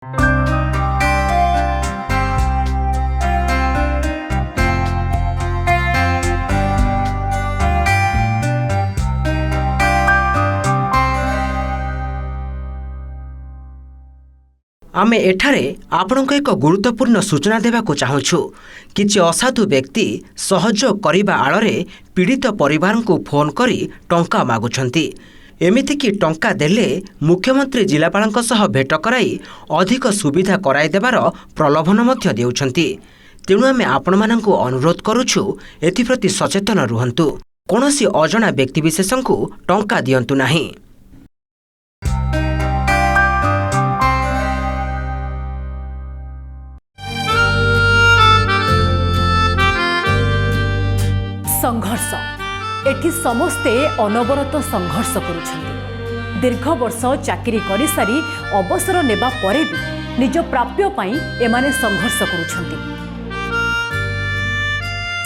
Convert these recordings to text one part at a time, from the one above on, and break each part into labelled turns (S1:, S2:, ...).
S1: आमे एठारे आपणको एक गुरुत्वपूर्ण सूचना देवाको चाहूछु। किछि असाधु व्यक्ति सहयोग करिबा आଳରେ पीड़ित परिवार को फोन करी टंका मागुछंती। एमिति कि टंका देले मुख्यमंत्री जिलापालଙ୍କ सह भेट कराई अधिक सुविधा कराई देबार प्रलोभन मध्य देउछंती। तेणु आमे आपणमानंकु अनुरोध करूछु एथिप्रति सचेतन रुहंतु। कोनोसी अजणा व्यक्तिविशेषंकु टंका दियंतु नाही।
S2: संघर्ष एठी समस्ते अनवरत संघर्ष करुछंती। दीर्घ वर्ष चाकरी करि सारी अवसर नेबा परे भी निज प्राप्य पाई एमाने संघर्ष करुछंती।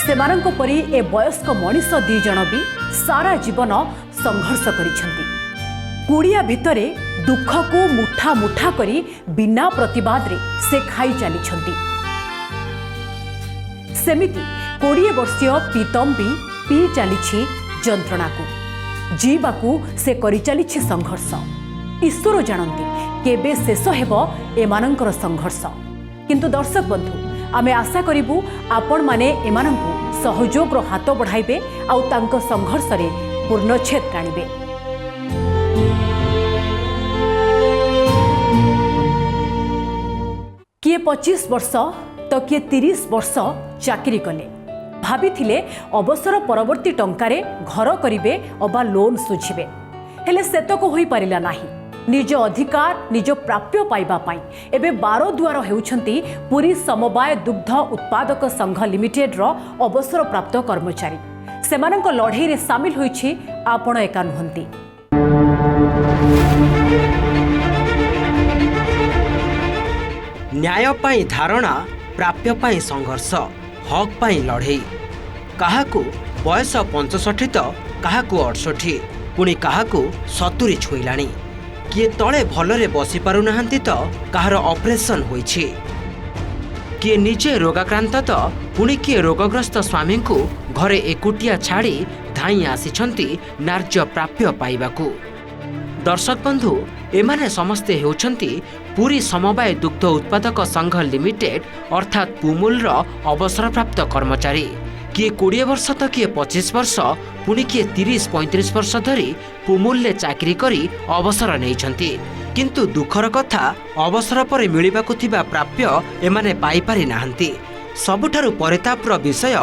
S2: सेमानंको परि ए वयस्क मनीष दी जण भी सारा जीवन संघर्ष करिछंती। कुड़िया भितरे दुख को मुठा मुठा करी बिना प्रतिवाद रे से खाई चलीछंती। सेमिति 20 वर्षीय प्रीतम भी पी चली जंत्रणा को जीवाकू से करि चलिछि संघर्ष। ईश्वर जानती केबे शेष हेबो एमानंकर संघर्ष। किंतु दर्शक बंधु आमे आशा करिबु आपण माने एमानंकु सहयोग रो हाथ बढ़ाइबे आउ तांको संघर्ष रे पूर्णच्छेद टाणिबे। किए 25 वर्ष तो किए 30 वर्ष चाकरी कले भाभी अवसर परवर्ती टंकारे घर करिबे अबा लोन सुझिबे। हेले सेतक होई परिला नाही। निज अधिकार निज प्राप्य पाइबा पाई एबे 12 दुआर हेउछंती पुरी समवाय दुग्ध उत्पादक संघ लिमिटेड रो अवसर प्राप्त कर्मचारी। सेमानंक लढेई रे शामिल होईछि आपण एका नुहंती।
S1: न्याय पाई धारणा, प्राप्य पाई संघर्ष, हक पाई लड़े। काहाकू बयस 65 तो काहाकू 68 पुणी काहाकू 70 छुईलाणी। किए तले भलरे बसी पारु नाहंती तो काहार ऑपरेशन होईछि। किए निजे रोगाक्रांत तो पुणी किए रोगग्रस्त स्वामी को घरे एकुटिया छाड़ी धाई आसीछंती नार्य प्राप्य पाइबाकू। दर्शक बंधु एमाने समस्ते हेउछंती पुरी समवाय दुग्ध उत्पादक संघ लिमिटेड अर्थात पुमुल रो अवसर प्राप्त कर्मचारी। किए 20 वर्ष तो किए 25 वर्ष पुणी किए 30-35 वर्ष धरी पुमुल चाकरी करी अवसर नैछंती। किंतु दुखर कथा अवसर पर मिलिबाकु थिबा प्राप्य एमाने पाई पारि नाहंती। सबुठारु परितापर विषय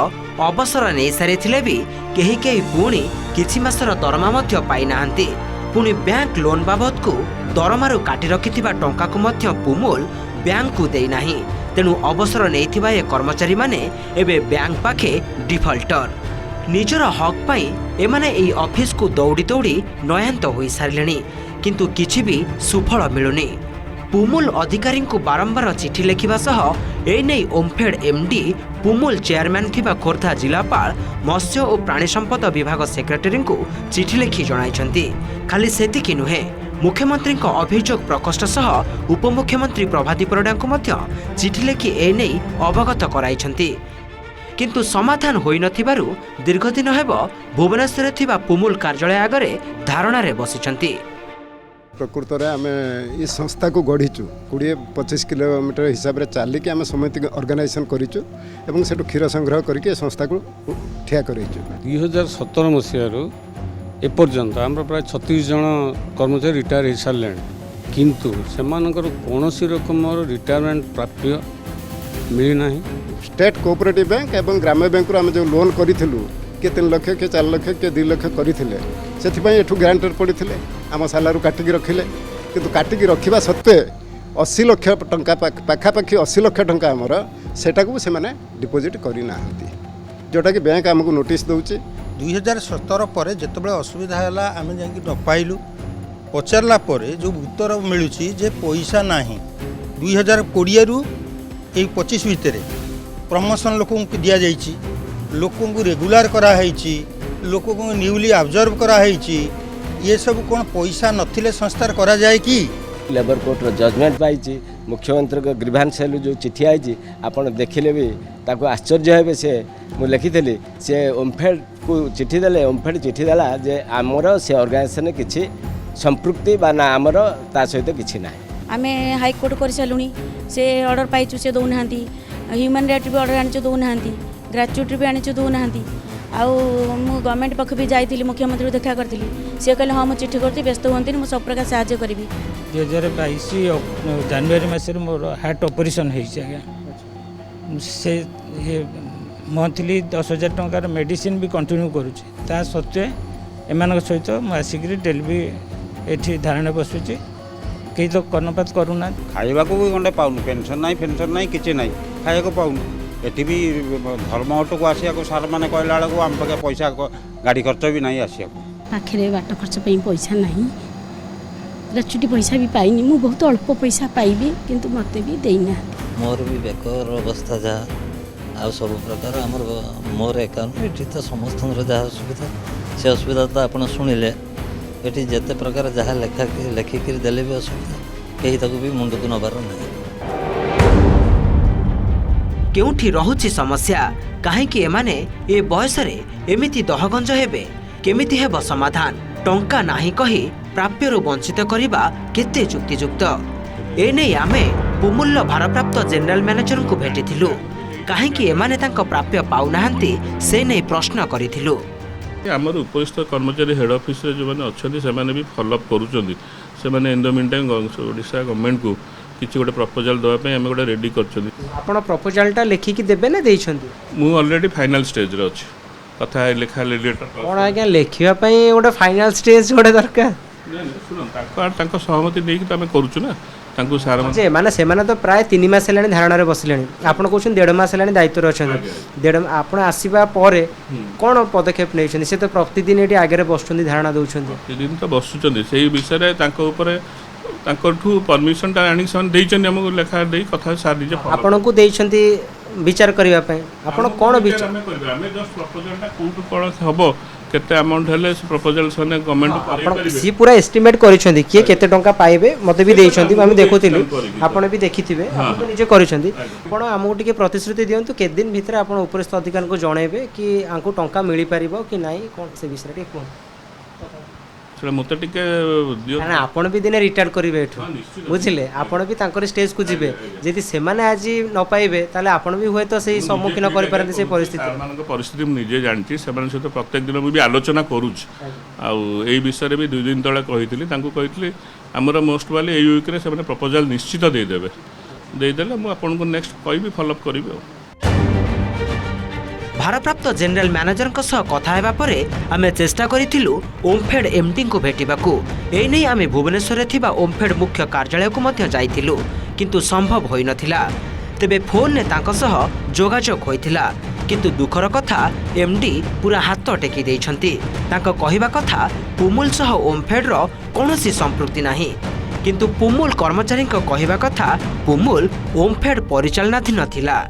S1: अवसर नै सारिथिले भी केही केही पुणी किछि मासर दरमा मध्य पाई नाहंती। पुणी बैंक लोन बाबद को दरमारू काटी रखिथिबा टंका को मध्य पुमुल बैंक को देई नाही। तेणु अवसर नैथिबा ए कर्मचारी माने एबे बैंक पाखे डिफॉल्टर। निजर हक पाई एमाने एई ऑफिस को दौड़ी दौड़ी नयांत होई सारिलेनी किंतु किछि भी सुफल मिलुनी। पुमुल अधिकारी को बारंबार चिठी लेखिबा सह ए नै ओमफेड एमडी पुमुल चेयरमैन थिबा खोर्धा जिलापाल मत्स्य और प्राणी संपद विभाग सेक्रेटरी को चिठी लेखि जणाइछंती। खाली सेतिकी नुहे मुख्यमंत्री अभियोग प्रकोष्ठ सह उपमुख्यमंत्री प्रभाती परिडा को मध्य चिठी लेखि ए नै अवगत कराइछंती। किंतु समाधान होई नथिबारु दीर्घदिन हेबो भुवनेश्वर थिबा पुमुल कार्यालय आगरे धारणा रे बसिछंती।
S3: प्रकृत में आम ये संस्था को गढ़ीचु 20-25 किलोमीटर हिसाब से चलिकी आम समिति ऑर्गेनाइजेशन करूँ और से क्षीर संग्रह करके संस्था को ठिया कर
S4: 2017 मसीह एपर्यंत आम प्राय 36 जन कर्मचारी रिटायर हो सारे किंतु से कौन रकम रिटायरमेंट प्राप्य मिलना।
S3: स्टेट कोऑपरेटिव बैंक और ग्राम्य बैंक आम जो लोन करूँ किए 3 लाख किए 4 लाख किए 2 लाख करते से ग्रांटर पड़ते आम सालारू काटिकी रखिले किंतु काटिकी रखा सत्वे 80 लाख टंका पाखापाखि 80 लाख टंका आमर सेटा को से डिपोजिट करना जोटा कि बैंक आमको नोटिस दौचे।
S5: 2017 पर जितेबाला असुविधा है आम जा न पाइलु पचारा जो उत्तर मिलूँ जे पैसा ना 2020 रु 25 भितर प्रमोशन लोक दि जाइए लोक रेगुलार कराई लोक न्यूली ऑब्जर्व कराई ये सब कौन पैसा नथिले संस्कार करा जाए कि
S6: लेबर कोर्ट रो जजमेंट पाई मुख्यमंत्री को ग्रीभांस सेल जो चिठी आई आपड़ देखिले भी ताको आश्चर्य हे से मुझे लिखी से ओमफेड को चिठी देले ओमफेड चिठी देला जे आमर से ऑर्गेनाइजेशन किसी संपृक्ति बा ना आमर ता सहित किसी ना
S7: आम हाइकोर्ट कर सारूँ से ऑर्डर पाइचु से दौना ह्यूमन राइट भी ऑर्डर आनी दौना ग्राच्युटी भी आनी दौना आउ गवर्नमेंट पाख भी जाइली मुख्यमंत्री देखा करी सी कहले हाँ मुझे चिठी करती व्यस्त हमें मुझे सब प्रकार साहाय्य करी
S8: 2022 जनवरी मसर मोर हार्ट ऑपरेशन है से मंथली 10,000 टंकार मेडिसिन भी कंटिन्यू करुँचा सत्वे एम सहित आसिक डेली ये धारणा बसुची कई तो कर्णपात करूना
S9: खाइबा को भी गंडे पाऊनु पेंशन नहीं किसी ना खाइबा को पाऊनु एटी भी धर्म ऑटो को आसिया को सार मैंने कहला बेलू आम पाखे पैसा गाड़ी खर्च भी नहीं आसिया
S7: पाखे बाट खर्च पैसा नहीं ग्राच्युटी पैसा भी पाइनी मु बहुत अल्प पैसा पाइबी किंतु मत भी देना
S10: मोर भी बेकर अवस्था जहाँ आ सब प्रकार आमर मोर अकाउंट ये तो समस्त जहाँ असुविधा से असुविधा तो आप शुणिले ये जिते प्रकार जहाँ लेखिक देले भी असुविधा कहीं तक भी मुंड को नबार नहीं
S1: केउठी रहुछि समस्या काहेकि एमाने ए बयस रे एमिति दहगंज हेबे केमिति हेब समाधान टंका नाही कही प्राप्यरु वंचित करिबा केते जुक्तियुक्त एने आमे पुमुल्ल भारप्राप्त जनरल मैनेजर को भेटिथिलु काहेकि एमाने तांको प्राप्य पाउनाहांती से नै प्रश्न करिथिलु
S11: आमर उपस्थित कर्मचारी हेड ऑफिस रे जो माने अछंती से माने भी फॉलोअप करूचंदी से माने in the mean time Odisha government को किसी गोटे प्रपोजल देवाई आम गोटे रेडी कर
S1: प्रपोजलटा लेखिकी देबे ना देइछंती
S11: मु ऑलरेडी फाइनल स्टेज रे अछि कथा लेखा लेटर
S1: कोन आज्ञा लेखिया पई गोटे फाइनल स्टेज गोटे दरकार
S11: तांको सहमति देकी तो आम करूछु ना तांको सार
S1: जे माने से माने तो प्राय 3 मास हेलानी धारणा रे बसलेनी आपण कहउछन 1.5 मास हेलानी दायित्व रे अछन 1.5 आपण आसीबा परे कोन पदक्षेप नेछन से तो प्रतिदिन एटी आगे रे बसुछन धारणा दउछन
S11: प्रतिदिन तो बसुछन सेही विषय रे तांको ऊपर तांको परमिशन टा आनी सन देइछन हमको लेखा देई कथा सार दीजे
S1: आपण को देइछंती विचार करिवा पई आपण कोन विचार
S11: हमें जस्ट प्रपोजल टा कोट कोन हबो केते अमाउंट हेले प्रपोजल सने गवर्नमेंट
S1: आपण सी पूरा एस्टिमेट करिसंती के केते टंका पाइबे मते भी देइछंती हम देखुथिलु आपण भी देखिथिबे आपण निजे करिसंती आपण हमहु टिके प्रतिश्रुति दियंतु के दिन भीतर आपण उपरिस्थ अधिकारी को जणेबे कि आंको टंका मिली परिबो कि नाही कोन से विषय रे कोन
S11: मत टिके
S1: आपण भी दिने रिटायर करिवे एठो बुझिले आपण भी तांकर स्टेज को जिवे जदि से माने आज न पाइबे ताले आपण भी होय तो सही सम्मुखीन करि पारंती से परिस्थिति
S11: मानक परिस्थिति मु निजे जानची से माने सहित प्रत्येक दिन मु भी आलोचना करूछ आ एई विषय रे भी 2 दिन तळे कहितली तांको कहितली हमर मोस्ट वाली एई वीक रे से माने प्रपोजल निश्चित दे देले मु आपण को नेक्स्ट कहबी फॉलो अप करिवे
S1: भारप्राप्त जनरल मैनेजर कथा हेबा परे आमे चेष्टा करिथिलु ओमफेड एमडी को भेटिबाकू ए नै आमे भुवनेश्वर रे थिबा ओमफेड मुख्य कार्यालय को मध्य जाइथिलु किंतु संभव होई नथिला तेबे फोन ने तांको सह जोगाजोग होइथिला किंतु दुखर कथा एमडी पूरा हाथ टेकी दैछंती तांको कहिबा कथा पुमुल सह ओमफेड रो कोनोसी संपृक्ति नाही किंतु पुमुल कर्मचारी को कहिबा कथा पुमुल ओमफेड परिचालनाधीन थिला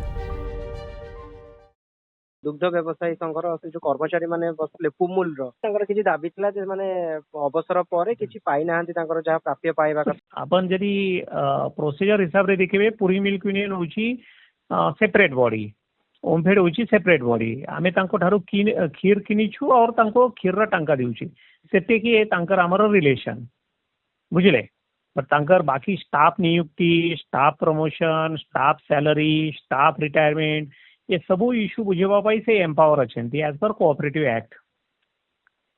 S1: दुग्ध व्यवसायी संघर जो कर्मचारी माने बसले पुमुल रो किछि दाबी थिला जे माने अवसर परे किछि पाइ नाहंती तांकर जहा प्राप्य पाइबा
S8: अपन जदी प्रोसीजर हिसाब रे देखिबे पुरी मिल्क यूनियन होची सेपरेट बॉडी ओमफेड होची सेपरेट बॉडी आमे तांको ठारू खीर किनिछु और तांको खीर रा टंका देउची सेते कि तांकर हमर रिलेशन बुझिले पर तांकर बाकी स्टाफ नियुक्ति staff promotion staff salary staff retirement ये सबू इश्यू बुझेबा से एम्पावर अच्छे एज पर कोऑपरेटिव एक्ट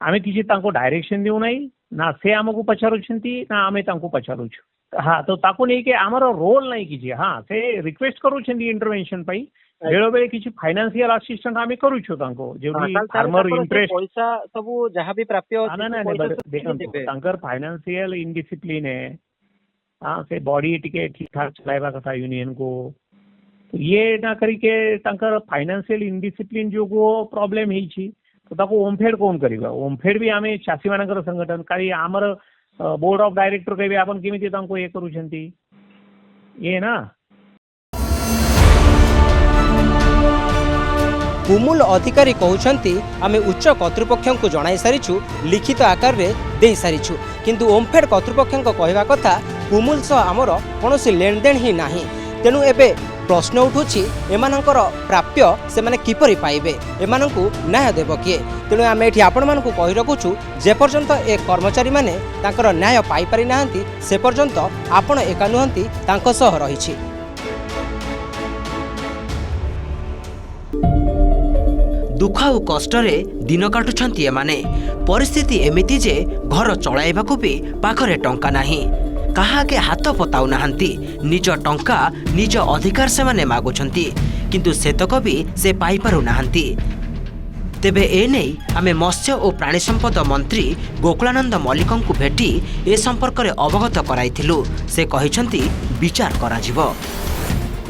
S8: आमे किसी तांको डायरेक्शन देउ नाही ना से आमको पचारुछंती ना आमे तांको पचारुछु हाँ तो ताको नहीं के आमर रोल नहीं कीजिए हाँ से रिक्वेस्ट करूछंती इंटरवेंशन पई बेलो बेले किछि फाइनेंशियल असिस्टेंट आमे करूछु तांको जेबी फार्मर इंटरेस्ट पैसा सब जहां भी प्राप्य ना ना देखंतु तांकर फाइनेंशियल इनडिसिप्लिन है हाँ से बॉडी टिके ठीक ठाक चलाइबा कथा यूनियन को ये ना करी के तांकर फाइनेंशियल इनडिसिप्लिन जो गो प्रॉब्लम है तो ताको ओमफेड कौन करिबा ओमफेड भी आमे चासी मानकर संगठन काली आमर बोर्ड ऑफ डायरेक्टर के भी आपन केमिति तांको ये करूछंती ये ना
S1: पुमुल अधिकारी कहउछंती आमे उच्च कर्तृपक्षों को जणाई सारिछु लिखित आकार रे देई सारिछु किंतु ओमफेड कर्तृपक्षों को कहवा कथा कुमुल सह आमर कौन लेनदेन ही ना तेणु एबे प्रश्न उठुछि एमानकर प्राप्य से माने किपरि पाइबे एमानकु न्याय देव किए। तेणु आम ये आपण मानकु कहि रखुछु जे पर्यंत ए कर्मचारी माने तांकर न्याय पाई पारि नाहंती से पर्यंत आपण एका नुहंती तांको सह रहिछि। दुख और कष्टरे दिन काटुछंती एमाने परिस्थिति एमिति जे घर चलाइबाकू भी पाखरे टंका नाही काहाके हाथ पताउ नाहंती निज टंका निज अधिकार से माने मागुछंती किंतु सेतक भी से पाई पारु नाहंती। तेबे ए नहीं आमे मत्स्य और प्राणी संपद मंत्री गोकुलानंद मल्लिकंकु भेटी ए संपर्क रे अवगत कराइथिलु से कहिछंती विचार कराजिवो।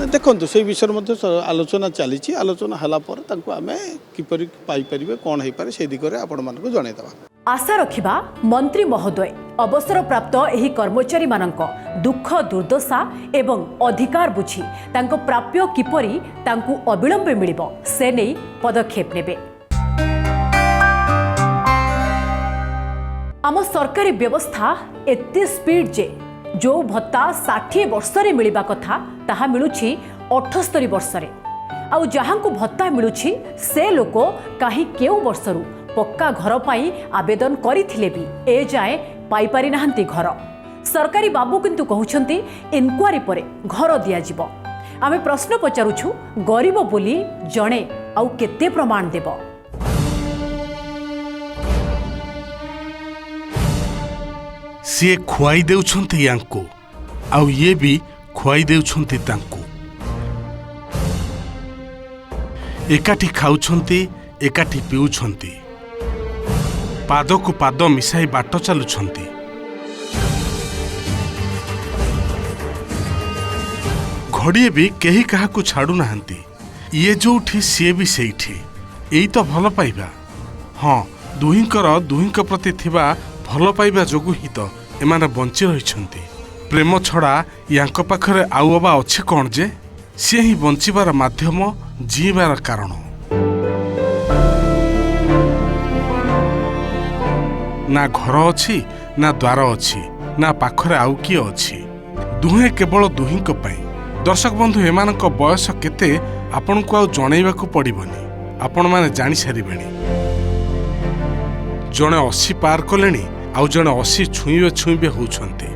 S12: देखो से विषय मध्य आलोचना चली आलोचना हला पर तांको आमे किपरि पाई परिबे कोन हेई पारे से दिगरे आपण मानको जणाई दबा।
S2: आशा रखिबा मंत्री महोदय अवसर प्राप्त एही कर्मचारी मानक दुख दुर्दशा एवं अधिकार बुझी तांको प्राप्य किपरि तांको अविलंबे मिलिबो से नै पदक्षेप नेबे। आम सरकारी व्यवस्था एते स्पीड जे जो भत्ता 60 वर्षरे मिलिबा कथा ताहा मिलुछि 78 वर्षरे आउ जहांकु भत्ता मिलुछि से लोक काहे केउ वर्षरु पक्का घर पाई आवेदन करिथिले भी ए जाए पाई पारि नाहंती घर। सरकारी बाबू किंतु कहउछंती इनक्वारी परे घर दिया जिवो। आमे प्रश्न पचारुछु गरीब बोली जणे आउ केते प्रमाण देबो।
S13: सी खुआई देउछंती यांको आउ ये भी खुआई देउछंती तांको एकाठी खाउछंती एकाठी पिउछंती पाद को पाद मिसाई बाट चलुछंती। घड़िए भी कहीं कहा को छाड़ू नाहंती ये जोठी सी भी सेठी यही तो भल पाइबा। हाँ दुहिंक प्रति थिबा भल पाइबा जोगु ही तो एमाने बंची रहिछंती। प्रेम छड़ा यांक पाखरे आउ अबा अच्छे कौन जे सी ही बंचिबार माध्यम जीवार कारण। ना घर अच्छी ना द्वार अच्छी ना पाखरे आउ किए अच्छी दुहे केवल दुहिंक पाई। दर्शक बंधु एमानक बयस केते आपन को आउ जणैबाकू पड़िबनी आपण माने जानि सारिबेनी। जणे 80 पार कलेनी आउ जणे 80 छुईबे होउछंती।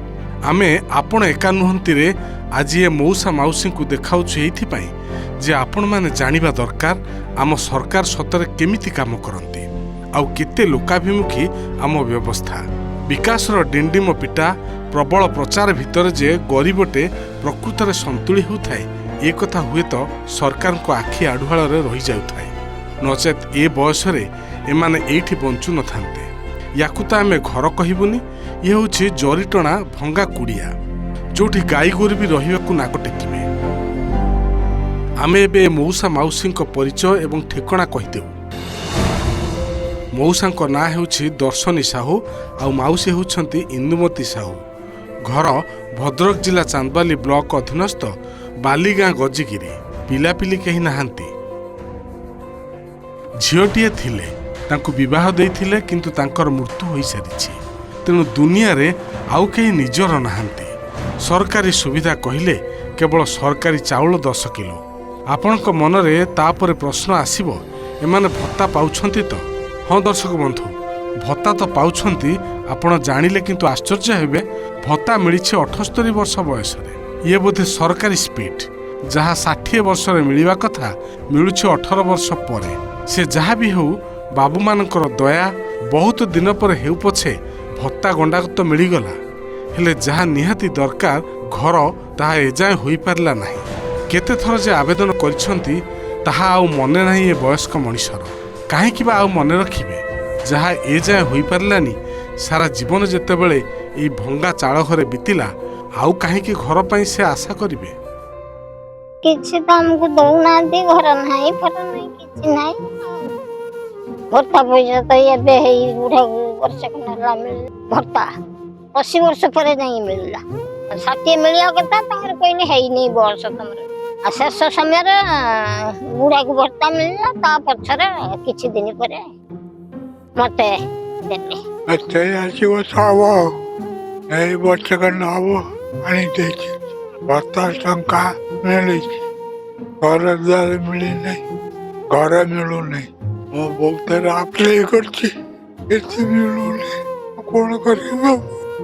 S13: आमे आपण एका नुहंती रे आज ये मौसा माउसी को देखाउछु एथिपाई जे आपण माने जानिबा दरकार आम सरकार सतरे केमिति काम करंती आउ केते लोकाभिमुखी आम व्यवस्था। विकासर डिंडिम पिटा प्रबल प्रचार भितर जे गरीबटे प्रकृत संतुली होउथाय ए कथा हुए तो सरकार को आखि आढ़ुआल रही जाउथाय नचेत ए बयस रे एमाने एठी बंचु न थांते। याकू तो आमे घर कहबुनी ये होछि जरीटणा भंगा कुड़िया जोठी गाई गोरु भी रहिबाकू नाक टेकिबे। आमे एबे मौसा माउसी परिचय एवं ठिकणा कहिदेउ। मौसा ना हेउछि दर्शनी साहू आउ माउसी हेउछंती इंदुमती साहू। घर भद्रक जिला चांदबाली ब्लॉक अधीनस्थ बालीगाँ गजिगिरी। पिलापिली कहीं नाहांती। झीलटिए थिले तांको विवाह देइथिले किंतु तांकर मृत्यु होई सारिछि। तेणु दुनिया रे आउ कहीं निजर नाहांती। सरकारी सुविधा कहिले केवल सरकारी चाउल 10 किलो। आपणक मनरे तापरे प्रश्न आसीबो एमाने भत्ता पाउछंती तो। हाँ दर्शक बंधु भत्ता तो पाउछंती आपण जानिले किंतु आश्चर्य हेबे भत्ता मिलिछि 78 वर्ष बयस रे। ये बोधे सरकारी स्पीड जहाँ 60 वर्ष रे मिलिबा कथा मिलुछि 18 वर्ष परे। से जहाँ भी हो बाबू मानकर दया बहुत दिन पर हेउ पछे भत्ता गंडा तो मिलगला हेले जहाँ निहाती दरकार घर ताहा एजाए होई पारला नाही। केते थर जे आवेदन करिसंती ताहा आउ मने नाही ए वयस्क मनिषर काहे कि बा आउ मने रखिबे जहाँ एजाए होई पारलानी। सारा जीवन जेतेबेले ए भंगा चाळ घरे बितिला आउ काहे कि घर पई से आशा करिवे।
S14: किछि त हमको दउनांती घर नाही पर नाही किछि नाही भत्ता पैसा तो एबे हेई बुढ़ा वर्ष कनला मिल भत्ता 80 वर्ष पर नहीं मिलला 60 मिलिया कता तंगर कोई नहीं हेई नहीं वर्ष तमरे शेष समय रे बुढ़ा को भत्ता मिलला ता पछरे किछि दिन परे मते देले
S15: अच्छा आसी वो सावो ए वर्ष कनला ଆଣି ଦେଇଛି ଭତ୍ତା ଟଙ୍କା ମିଳିଛି ଘର ଦ୍ୱାର ମିଳିନାହିଁ ଘର ମିଳୁନାହିଁ ମୁଁ ବହୁତ ଥର ଆପ୍ଲାଏ କରିଛି କିଛି ମିଳୁନି କଣ କରିବ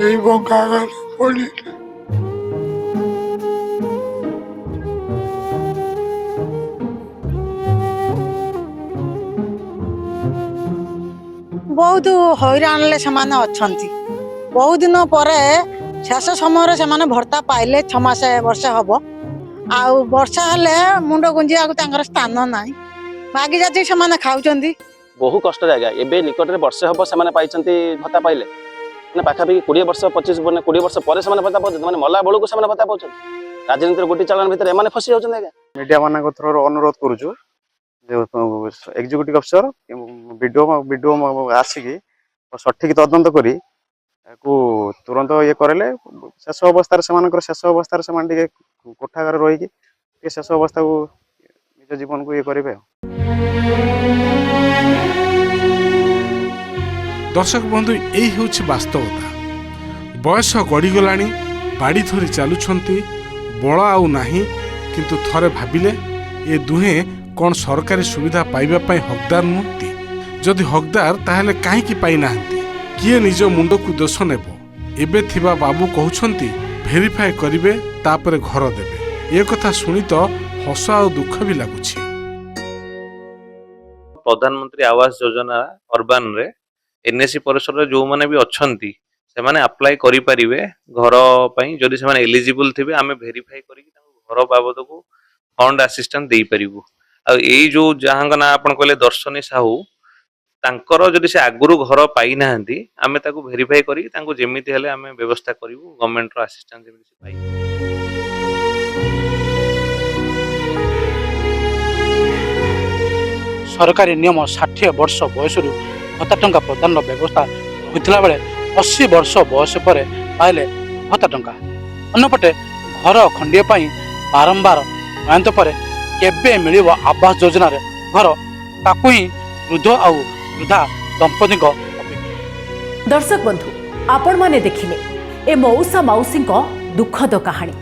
S15: ଏଇ ବଙ୍କା ଘରେ ପଡ଼ିଲେ
S16: ବହୁତ ହଇରାଣରେ ସେମାନେ ଅଛନ୍ତି ବହୁତ ଦିନ ପରେ ଶେଷ ସମୟରେ ସେମାନେ ଭତ୍ତା ପାଇଲେ 6 ମାସ ବର୍ଷେ ହବ ଆଉ ବର୍ଷା ହେଲେ ମୁଣ୍ଡ ଗୁଞ୍ଜିବାକୁ ତାଙ୍କର ସ୍ଥାନ ନାହିଁ ମାଗି ଯାଚି ସେମାନେ ଖାଉଛନ୍ତି
S17: ବହୁ କଷ୍ଟ ଜାଗା ଏବେ ନିକଟରେ ବର୍ଷେ ହବ ସେମାନେ ପାଇଛନ୍ତି ଭତ୍ତା ପାଇଲେ ମାନେ ପାଖାପାଖି 20 ବର୍ଷ 25 ମାନେ 20 ବର୍ଷ ପରେ ସେମାନେ ଭତ୍ତା ପାଉଛନ୍ତି ମାନେ ମଲା ବେଳକୁ ସେମାନେ ଭତ୍ତା ପାଉଛନ୍ତି ରାଜନୀତିର ଗୋଟି ଚାଳନ ଭିତରେ ଏମାନେ ଫସି ଯାଉଛନ୍ତି ଆଜ୍ଞା
S18: ମିଡ଼ିଆ ମାନଙ୍କ ଥ୍ରୋରୁ ଅନୁରୋଧ କରୁଛୁ ଏକ୍ଜିକ୍ୟୁଟିଭ ଅଫିସର ବିଡିଓ ଆସିକି ସଠିକ ତଦନ୍ତ କରି ତାକୁ ତୁରନ୍ତ ଇଏ କରିଲେ ଶେଷ ଅବସ୍ଥାରେ ସେମାନେ ଟିକେ କୋଠାଘରେ ରହିକି ଟିକେ ଶେଷ ଅବସ୍ଥାକୁ ନିଜ ଜୀବନକୁ ଇଏ କରିବେ
S13: ଦର୍ଶକ ବନ୍ଧୁ ଏଇ ହେଉଛି ବାସ୍ତବତା ବୟସ ଗଡ଼ିଗଲାଣି ବାଡ଼ି ଧରି ଚାଲୁଛନ୍ତି ବଳ ଆଉ ନାହିଁ କିନ୍ତୁ ଥରେ ଭାବିଲେ ଏ ଦୁହେଁ କ'ଣ ସରକାରୀ ସୁବିଧା ପାଇବା ପାଇଁ ହକଦାର ନୁହନ୍ତି ଯଦି ହକଦାର ତାହେଲେ କାହିଁକି ପାଇନାହାନ୍ତି କିଏ ନିଜ ମୁଣ୍ଡକୁ ଦୋଷ ନେବ ଏବେ ଥିବା ବାବୁ କହୁଛନ୍ତି ଭେରିଫାଏ କରିବେ ତାପରେ ଘର ଦେବେ ଏ କଥା ଶୁଣି ତ ହସ ଆଉ ଦୁଃଖ ବି ଲାଗୁଛି
S19: ପ୍ରଧାନମନ୍ତ୍ରୀ ଆବାସ ଯୋଜନା ଅର୍ବାନରେ ଏନ୍ଏସି ପରିସରରେ ଯେଉଁମାନେ ବି ଅଛନ୍ତି ସେମାନେ ଆପ୍ଲାଏ କରିପାରିବେ ଘର ପାଇଁ ଯଦି ସେମାନେ ଏଲିଜିବୁଲ ଥିବେ ଆମେ ଭେରିଫାଇ କରିକି ତାଙ୍କୁ ଘର ବାବଦକୁ ଫଣ୍ଡ ଆସିଷ୍ଟାନ୍ସ ଦେଇପାରିବୁ ଆଉ ଏଇ ଯୋଉ ଯାହାଙ୍କ ନାଁ ଆପଣ କହିଲେ ଦର୍ଶନୀ ସାହୁ ତାଙ୍କର ଯଦି ସେ ଆଗରୁ ଘର ପାଇନାହାନ୍ତି ଆମେ ତାକୁ ଭେରିଫାଇ କରିକି ତାଙ୍କୁ ଯେମିତି ହେଲେ ଆମେ ବ୍ୟବସ୍ଥା କରିବୁ ଗଭର୍ଣ୍ଣମେଣ୍ଟର ଆସିଷ୍ଟାନ୍ସ ଯେମିତି ସେ ପାଇବେ
S20: ସରକାରୀ ନିୟମ 60 ବର୍ଷ ବୟସରୁ ଭତ୍ତା ଟଙ୍କା ପ୍ରଦାନର ବ୍ୟବସ୍ଥା ହୋଇଥିଲା ବେଳେ 80 ବର୍ଷ ବୟସ ପରେ ପାଇଲେ ଭତ୍ତା ଟଙ୍କା ଅନ୍ୟପଟେ ଘର ଖଣ୍ଡିଏ ପାଇଁ ବାରମ୍ବାର ନୟାନ୍ତ ପରେ କେବେ ମିଳିବ ଆବାସ ଯୋଜନାରେ ଘର ତାକୁ ହିଁ ବୃଦ୍ଧ ଆଉ ବୃଦ୍ଧା ଦମ୍ପତିଙ୍କ
S2: ଦର୍ଶକ ବନ୍ଧୁ ଆପଣମାନେ ଦେଖିଲେ ଏ ମଉସା ମାଉସୀଙ୍କ ଦୁଃଖଦ କାହାଣୀ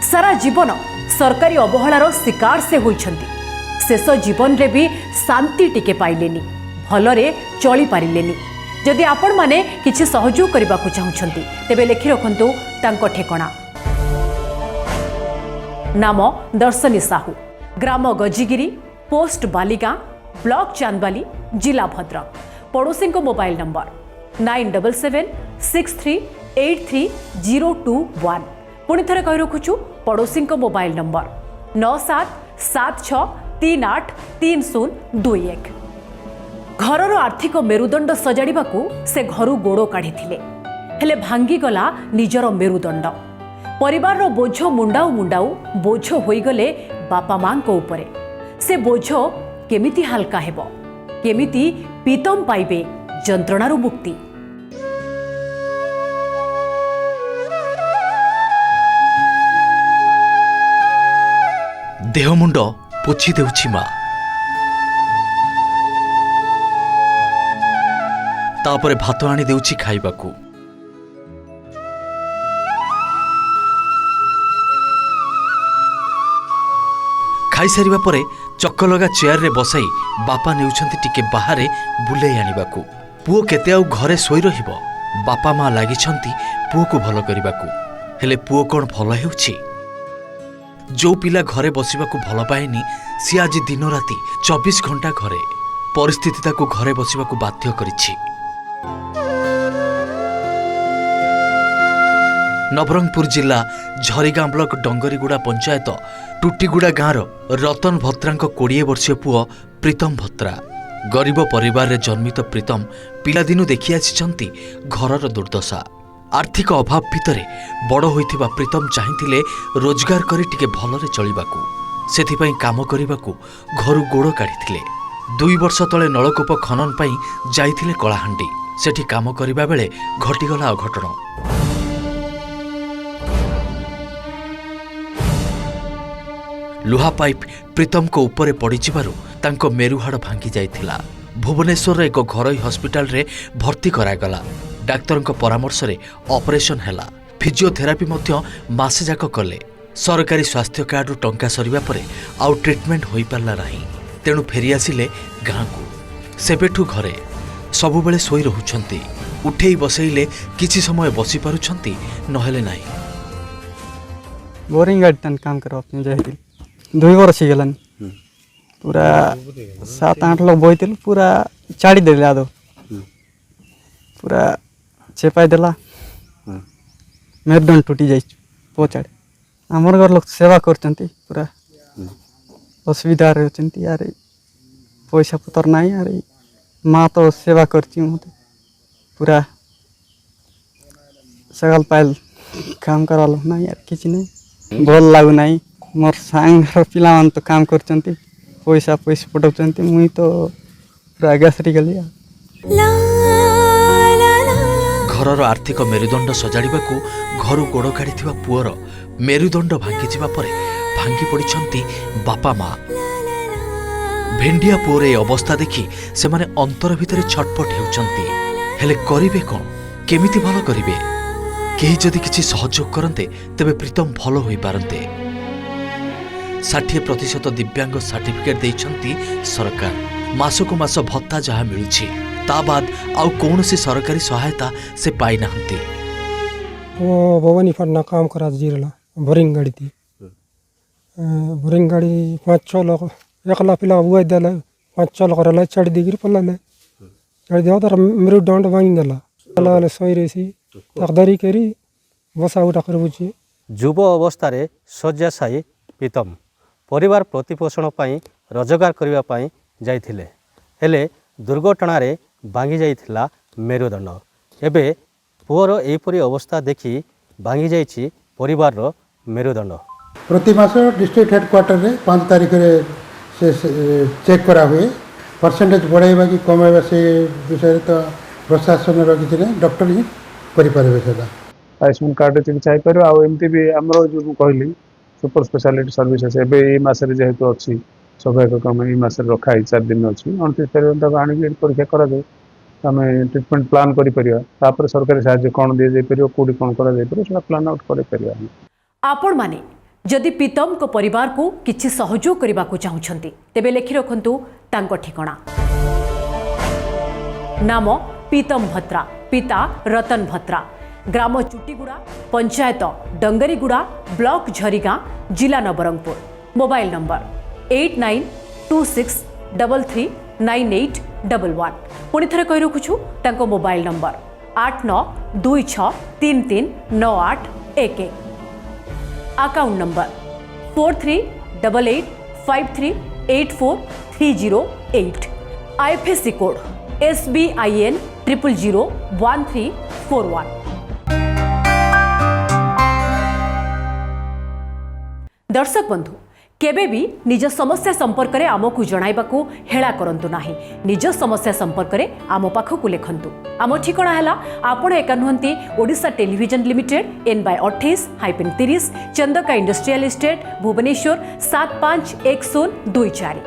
S2: ସାରା ଜୀବନ ସରକାରୀ ଅବହେଳାର ଶିକାର ସେ ହୋଇଛନ୍ତି ଶେଷ ଜୀବନରେ ବି ଶାନ୍ତି ଟିକେ ପାଇଲେନି ଭଲରେ ଚଳିପାରିଲେନି ଯଦି ଆପଣମାନେ କିଛି ସହଯୋଗ କରିବାକୁ ଚାହୁଁଛନ୍ତି ତେବେ ଲେଖି ରଖନ୍ତୁ ତାଙ୍କ ଠିକଣା ନାମ ଦର୍ଶନୀ ସାହୁ ଗ୍ରାମ ଗଜିଗିରି ପୋଷ୍ଟ ବାଲିଗାଁ ବ୍ଲକ ଚାନ୍ଦବାଲି ଜିଲ୍ଲା ଭଦ୍ରକ ପଡ଼ୋଶୀଙ୍କ ମୋବାଇଲ ନମ୍ବର 9763830221 ପୁଣି ଥରେ କହି ରଖୁଛୁ ପଡ଼ୋଶୀଙ୍କ ମୋବାଇଲ ନମ୍ବର 9776383021 ଘରର ଆର୍ଥିକ ମେରୁଦଣ୍ଡ ସଜାଡ଼ିବାକୁ ସେ ଘରୁ ଗୋଡ଼ କାଢ଼ିଥିଲେ ହେଲେ ଭାଙ୍ଗିଗଲା ନିଜର ମେରୁଦଣ୍ଡ ପରିବାରର ବୋଝ ମୁଣ୍ଡାଉ ମୁଣ୍ଡାଉ ବୋଝ ହୋଇଗଲେ ବାପା ମାଙ୍କ ଉପରେ ସେ ବୋଝ କେମିତି ହାଲକା ହେବ କେମିତି ପିତମ ପାଇବେ ଯନ୍ତ୍ରଣାରୁ ମୁକ୍ତି
S21: ଦେହମୁଣ୍ଡ ପୋଛି ଦେଉଛି ମା ତାପରେ ଭାତ ଆଣି ଦେଉଛି ଖାଇବାକୁ ଖାଇସାରିବା ପରେ ଚକଲଗା ଚେୟାରରେ ବସାଇ ବାପା ନେଉଛନ୍ତି ଟିକେ ବାହାରେ ବୁଲେଇ ଆଣିବାକୁ ପୁଅ କେତେ ଆଉ ଘରେ ଶୋଇ ରହିବ ବାପା ମା ଲାଗିଛନ୍ତି ପୁଅକୁ ଭଲ କରିବାକୁ ହେଲେ ପୁଅ କ'ଣ ଭଲ ହେଉଛି ଯେଉଁ ପିଲା ଘରେ ବସିବାକୁ ଭଲ ପାଏନି ସିଏ ଆଜି ଦିନ ରାତି 24 ଘଣ୍ଟା ଘରେ ପରିସ୍ଥିତି ତାକୁ ଘରେ ବସିବାକୁ ବାଧ୍ୟ କରିଛି ନବରଙ୍ଗପୁର ଜିଲ୍ଲା ଝରିଗାଁ ବ୍ଲକ ଡଙ୍ଗରିଗୁଡ଼ା ପଞ୍ଚାୟତ ଟୁଟିଗୁଡ଼ା ଗାଁର ରତନ ଭତ୍ରାଙ୍କ 20 ବର୍ଷୀୟ ପୁଅ ପ୍ରୀତମ ଭତ୍ରା ଗରିବ ପରିବାରରେ ଜନ୍ମିତ ପ୍ରୀତମ ପିଲାଦିନୁ ଦେଖି ଆସିଛନ୍ତି ଘରର ଦୁର୍ଦ୍ଦଶା ଆର୍ଥିକ ଅଭାବ ଭିତରେ ବଡ଼ ହୋଇଥିବା ପ୍ରୀତମ ଚାହିଁଥିଲେ ରୋଜଗାର କରି ଟିକେ ଭଲରେ ଚଳିବାକୁ ସେଥିପାଇଁ କାମ କରିବାକୁ ଘରୁ ଗୋଡ଼ କାଢ଼ିଥିଲେ 2 ବର୍ଷ ତଳେ ନଳକୂପ ଖନନ ପାଇଁ ଯାଇଥିଲେ କଳାହାଣ୍ଡି ସେଠି କାମ କରିବା ବେଳେ ଘଟିଗଲା ଅଘଟଣ ଲୁହା ପାଇପ୍ ପ୍ରୀତମଙ୍କ ଉପରେ ପଡ଼ିଯିବାରୁ ତାଙ୍କ ମେରୁହାଡ଼ ଭାଙ୍ଗି ଯାଇଥିଲା ଭୁବନେଶ୍ୱରର ଏକ ଘରୋଇ ହସ୍ପିଟାଲରେ ଭର୍ତ୍ତି କରାଗଲା ଡାକ୍ତରଙ୍କ ପରାମର୍ଶରେ ଅପରେସନ ହେଲା फिजिओथेरापी मध्य मासे जाक कले। सरकारी स्वास्थ्य कार्ड टंका सरिबा परे आउ ट्रिटमेंट होई पारला नाही। तेणु फेरी आसिले गाँ को। सेबेठु घरे सबुबेले सोई रहुछंती। उठेई बसैले किछि समय बसी पारुछंती नहेले नाही।
S4: बोरिंग गाड़ी काम कर 2 वर्ष गलान पूरा 7-8 लोग बोईतिल पूरा छाड़ी देले आदो पूरा चेपाई देला मेरुदंड टूटी जाई पोचाड़े। आमर घर लोग सेवा करचंती पूरा असुविधा रहचंती यार पैसा पतर नाही यार माँ तो सेवा करची मते पूरा सगल पाइल काम करालो ना यार किछि नहीं भल लागु नाही। मोर सांग पिला मान तो काम करचंती पैसा पटाउचंती मुई तो पूरा आगासरी गली।
S21: घरर आर्थिक मेरुदंड सजाड़िबाकू घर गोड़ काढ़ी पुअर मेरुदंड भांगी जिबा परे भांगी पड़िछंती बापा माँ। भेंडिया पुअर ए अवस्था देखि से माने अंतर भितरे छटपट हेउचंती। हेले करिवे कोन केमिति भलो करिवे? केही जदि किछि सहयोग करन्ते तेबे प्रीतम भलो होई पारन्ते। 60% दिव्यांग सर्टिफिकेट देइछंती सरकार। मासको मास भत्ता जहा मिलुछि ता बाद आउ कौनसी सरकारी सहायता से पाई नाहंती।
S22: वो भवानी फन्ना काम करा जीरला बोरिंग गाड़ी थी। बोरिंग गाड़ी 5-6 लोग एकला पिला हुआ देला 5-6 लोग रहला चढ़ दिगिर पल्ला चढ़ दिया तर मेरे डांड भांग देला पल्ला सोई रेसी तकदारी करी बसा उठा करबुची।
S23: युव अवस्था रे शय्याशायी प्रीतम परिवार प्रतिपोषण पाई रोजगार करबा पाई जाइथिले हेले दुर्घटना रे भांगी जाइथिला मेरुदंड। एबे पुअर एपरी अवस्था देखि भांगी जाइछि परिवार रो मेरुदंड।
S24: प्रति मास डिस्ट्रिक्ट हेडक्वार्टर रे 5 तारिख रे से चेक करा हुए परसेंटेज बढ़ाइबा कि कमाइबा से विषय तो प्रशासन रो किछि नै डॉक्टर ही करि पारबे सेदा।
S25: आयुष्मान कार्ड चिकित्सा हो पार आमती भी आम जो कहली सुपर स्पेशलिटी सर्विसेस एबे ए मासरे जेहेतु अच्छी सहायक क्रम ए मासरे रखाई 4 दिन अच्छी 29 तारिख आनिक परीक्षा करा आम ट्रिटमेंट प्लान कर सरकारी साहाय्य कौन दि जापर कौटी कौन कर प्लान आउट कर।
S2: आपण माने जदि प्रीतम को परिवार को किछि सहयोग करबा को चाहुछंती तेबे लेखि रखंतु तांको ठिकाना। नाम प्रीतम भत्रा, पिता रतन भत्रा, ग्राम चुटीगुड़ा, पंचायत डंगरीगुड़ा, ब्लॉक झरीगाँ, जिला नवरंगपुर। Mobile number 8926339811। पुणी थे कही रखुछु तांको mobile number 8926339811। Account number 4388538430 IFSC code SBIN 0001341। दर्शक बंधु केबे भी निज समस्या संपर्क में आमको जणाइबाकू हेला करंतु नाही। निज समस्या संपर्क में आम पाखकू लेखंतु। आम ठिकाना है आपण एका नुहंती Odisha television limited N/28-30 Chandaka industrial estate Bhubaneswar 751024।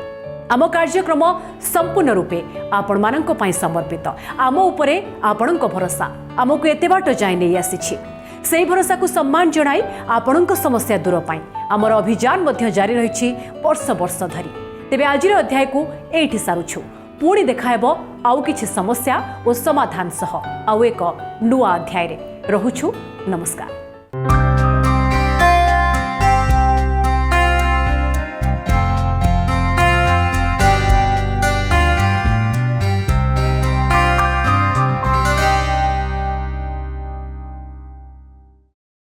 S2: आम कार्यक्रम संपूर्ण रूपे आपण मानंको पई समर्पित। आम उपरे आपणको भरोसा आमको एते बाट जाय नै आसीछि। सेही भरोसा को सम्मान जणाई आपणको समस्या दूर पाई आमर अभियान मध्य जारी रही वर्ष वर्ष धरी। तेबे आजिर अध्याय को एठी सारुछु। पुणी देखायब आउ किछि समस्या और समाधान सह आउ एक नुआ अध्याय रे। रहुछु नमस्कार।